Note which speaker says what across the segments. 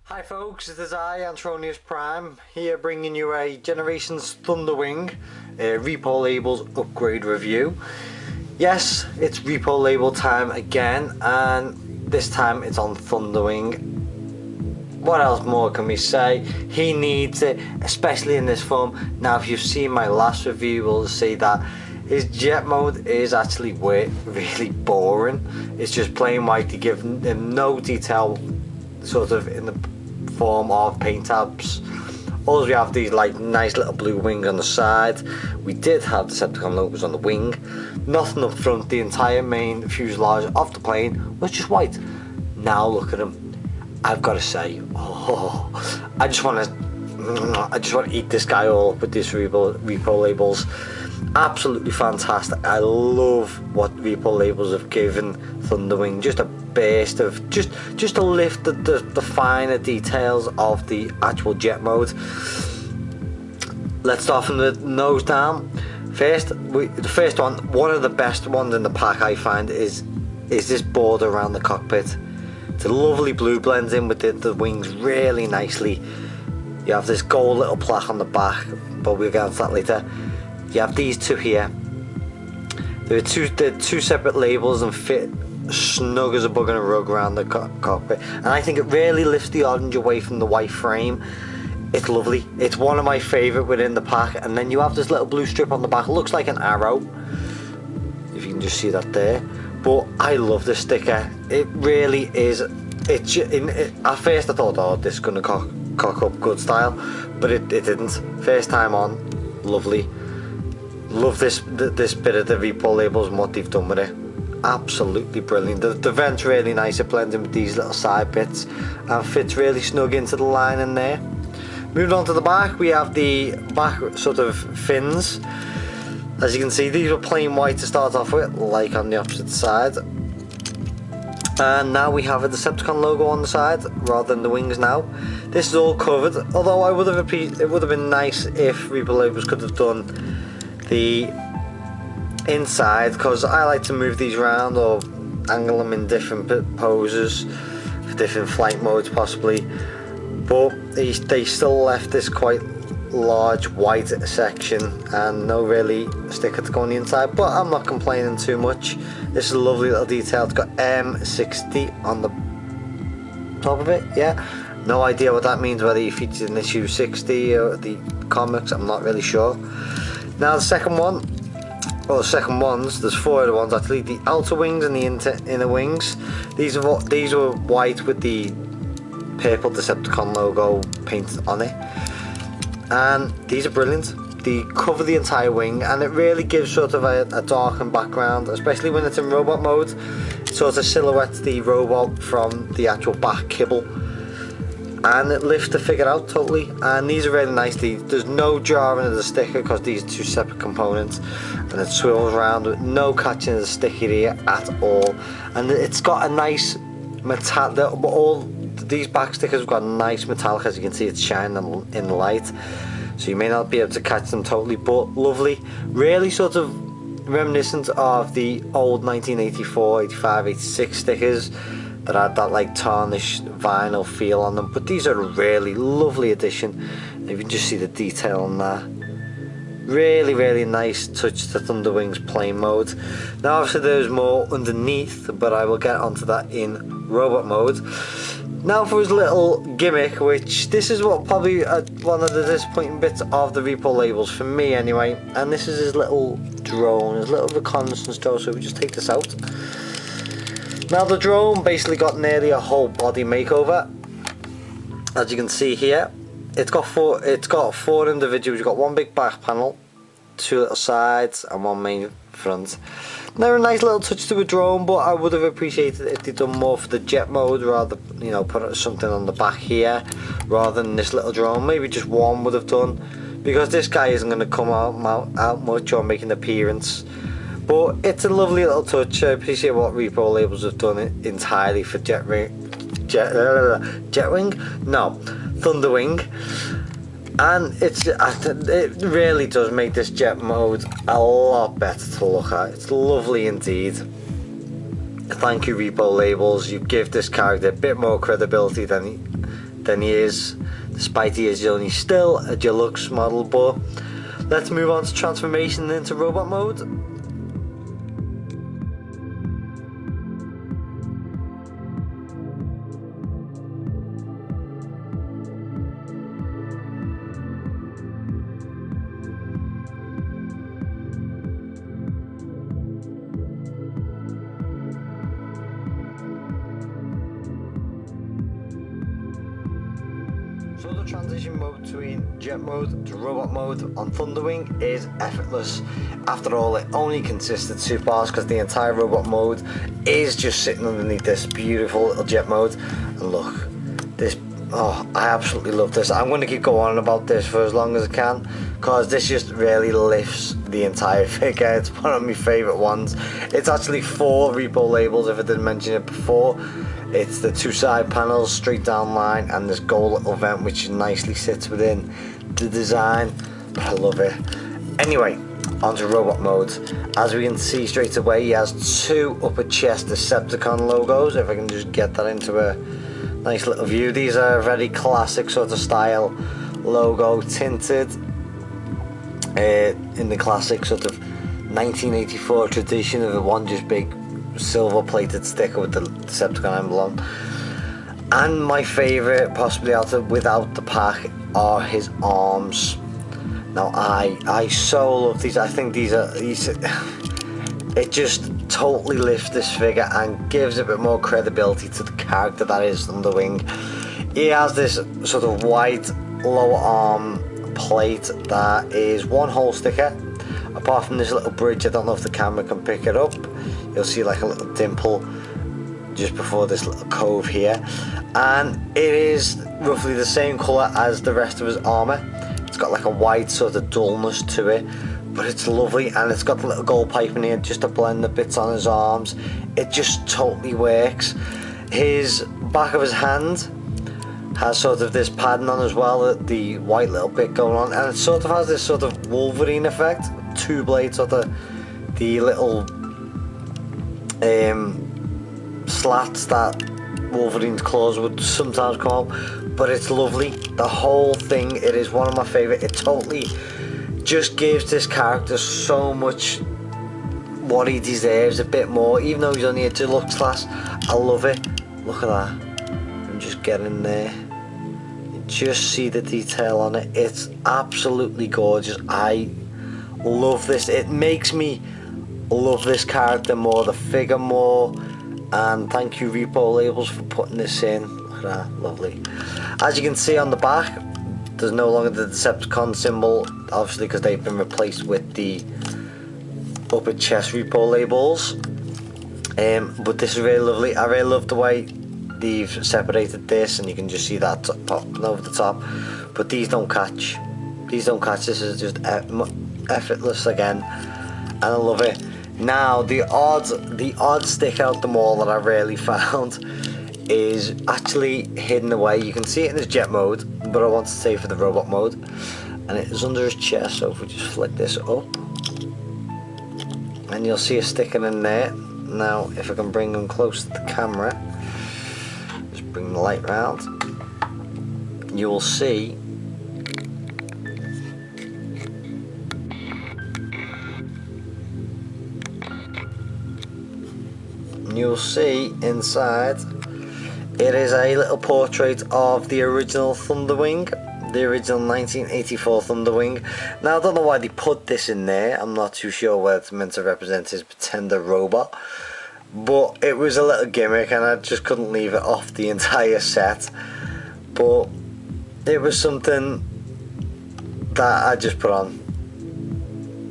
Speaker 1: Hi folks, it is I, Antronus Prime, here bringing you a Generations Thunderwing Reprolabels upgrade review. Yes, it's Reprolabel time again, and this time it's on Thunderwing. What else more can we say? He needs it, especially in this form. Now, if you've seen my last review, you'll see that his jet mode is actually really boring. It's just plain white. You give him no detail, sort of in the form of paint tabs. Also, we have these like nice little blue wings on the side. We did have Decepticon logos on the wing. Nothing up front. The entire main fuselage of the plane was just white. Now look at him. I've got to say, I just want to eat this guy all up with this Reprolabels. Absolutely fantastic. I love what Reprolabels have given Thunderwing. Just a burst of just to lift the finer details of the actual jet mode. Let's start from the nose down. First, the first one of the best ones in the pack, I find, is this border around the cockpit. It's a lovely blue, blends in with the wings really nicely. You have this gold little plaque on the back, but we'll get into that later. You have these two here. They're two separate labels and fit snug as a bug in a rug around the cockpit, and I think it really lifts the orange away from the white frame. It's lovely. It's one of my favourite within the pack. And then you have this little blue strip on the back. It looks like an arrow, if you can just see that there. But I love this sticker. It really is. At first I thought, oh, this is going to cock up good style, but it didn't. First time on, lovely. Love this bit of the Reprolabels and what they've done with it. Absolutely brilliant. The vent's really nice. It blends in with these little side bits and fits really snug into the line in there. Moving on to the back, we have the back sort of fins. As you can see, these were plain white to start off with, like on the opposite side. And now we have a Decepticon logo on the side rather than the wings now. This is all covered, although it would have been nice if Reprolabels could have done the inside, because I like to move these around or angle them in different poses for different flight modes possibly, but they still left this quite large white section and no really sticker to go on the inside, but I'm not complaining too much. This is a lovely little detail. It's got M60 on the top of it. Yeah, no idea what that means, whether you featured in issue 60 or the comics, I'm not really sure. Now the second one, or the second ones, there's four of the ones actually. The outer wings and the inner wings. These were white with the purple Decepticon logo painted on it. And these are brilliant. They cover the entire wing, and it really gives sort of a darkened background, especially when it's in robot mode. It sort of silhouettes the robot from the actual back kibble, and it lifts the figure out totally. And these are really nice. There's no jarring of the sticker because these are two separate components, and it swivels around with no catching of the sticker here at all. And it's got a nice metallic. All these back stickers have got a nice metallic, as you can see. It's shining in the light, so you may not be able to catch them totally, but lovely. Really sort of reminiscent of the old 1984, 85, 86 stickers that had that like tarnished vinyl feel on them, but these are a really lovely addition. You can just see the detail on that. Really nice touch to Thunderwing's plane mode. Now obviously there's more underneath, but I will get onto that in robot mode. Now for his little gimmick, which this is what probably one of the disappointing bits of the Reprolabels for me anyway, and this is his little drone, his little reconnaissance drone. So we just take this out. Now the drone basically got nearly a whole body makeover, as you can see here. It's got four individuals. You've got one big back panel, two little sides, and one main front. They're a nice little touch to a drone, but I would have appreciated if they'd done more for the jet mode, rather, you know, put something on the back here rather than this little drone. Maybe just one would have done, because this guy isn't going to come out much or make an appearance. But it's a lovely little touch. I appreciate what Reprolabels have done entirely for Thunderwing, and it really does make this jet mode a lot better to look at. It's lovely indeed. Thank you, Reprolabels. You give this character a bit more credibility than than he is, despite he is only still a deluxe model. But let's move on to transformation into robot mode. So the transition mode between jet mode to robot mode on Thunderwing is effortless. After all, it only consists of 2 parts because the entire robot mode is just sitting underneath this beautiful little jet mode. And look, this, oh, I absolutely love this. I'm going to keep going on about this for as long as I can because this just really lifts the entire figure. It's one of my favourite ones. It's actually 4 Reprolabels if I didn't mention it before. It's the 2 side panels, straight down line, and this gold little vent which nicely sits within the design. But I love it. Anyway, onto robot mode. As we can see straight away, he has 2 upper chest Decepticon logos. If I can just get that into a nice little view. These are a very classic sort of style logo, tinted in the classic sort of 1984 tradition of the one just big silver plated sticker with the Decepticon emblem. And my favourite, possibly without the pack, are his arms. Now I so love these. I think these it just totally lifts this figure and gives a bit more credibility to the character that is Thunderwing. He has this sort of white lower arm plate that is 1 whole sticker. Apart from this little bridge, I don't know if the camera can pick it up. You'll see like a little dimple just before this little cove here, and it is roughly the same colour as the rest of his armour. It's got like a white sort of dullness to it, but it's lovely, and it's got the little gold pipe in here just to blend the bits on his arms. It just totally works. His back of his hand has sort of this padding on as well, the white little bit going on, and it sort of has this sort of Wolverine effect, 2 blades, sort of the little slats that Wolverine's claws would sometimes come out. But it's lovely, the whole thing. It is one of my favourite. It totally just gives this character so much what he deserves, a bit more, even though he's only a deluxe class. I love it. Look at that, I'm just getting there. You just see the detail on it. It's absolutely gorgeous. I love this. It makes me love this character more, the figure more, and thank you Reprolabels for putting this in. Look at that, lovely. As you can see on the back, there's no longer the Decepticon symbol, obviously because they've been replaced with the upper chest Reprolabels. But this is really lovely. I really love the way they've separated this, and you can just see that popping over the top, but these don't catch. This is just effortless again, and I love it. Now the odd stick out them all that I really found is actually hidden away. You can see it in his jet mode, but I want to say for the robot mode, and it is under his chest. So if we just flick this up, and you'll see a sticking in there. Now if I can bring them close to the camera, just bring the light round, you will see inside it is a little portrait of the original Thunderwing, the original 1984 Thunderwing. Now I don't know why they put this in there. I'm not too sure whether it's meant to represent his pretender robot, but it was a little gimmick and I just couldn't leave it off the entire set. But it was something that I just put on.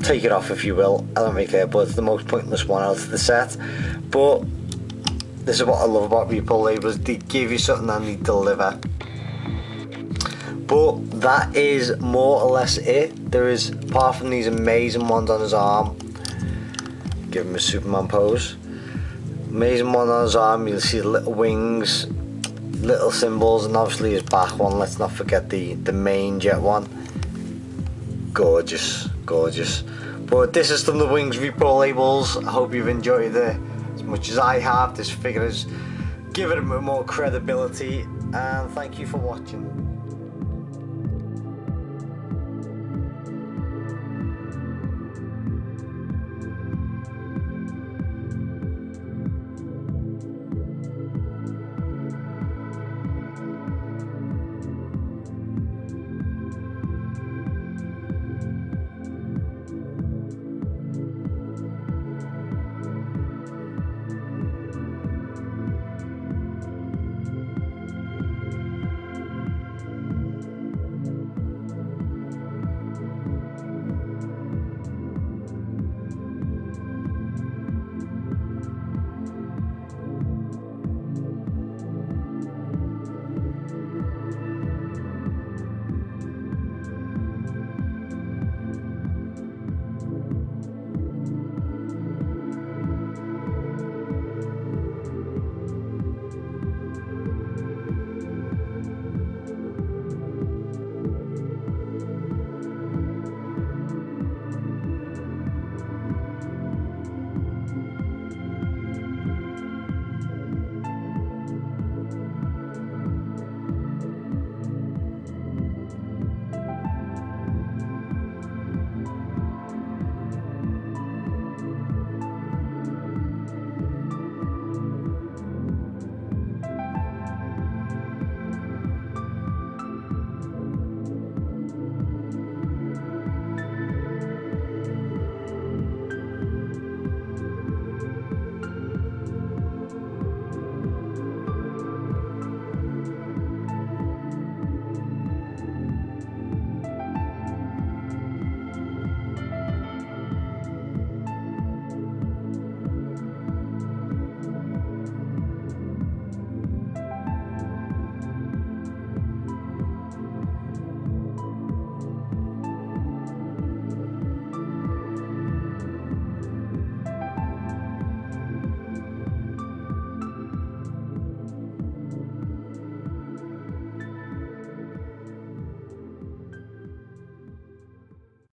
Speaker 1: Take it off if you will, I don't really care, but it's the most pointless one out of the set. But this is what I love about Reprolabels, they give you something and they deliver. But that is more or less it. There is, apart from these amazing ones on his arm, give him a Superman pose, amazing one on his arm, you'll see the little wings, little symbols, and obviously his back one, let's not forget the main jet one. Gorgeous, gorgeous. But this is Thunderwings Reprolabels. I hope you've enjoyed it as much as I have. This figure has given it more credibility and thank you for watching.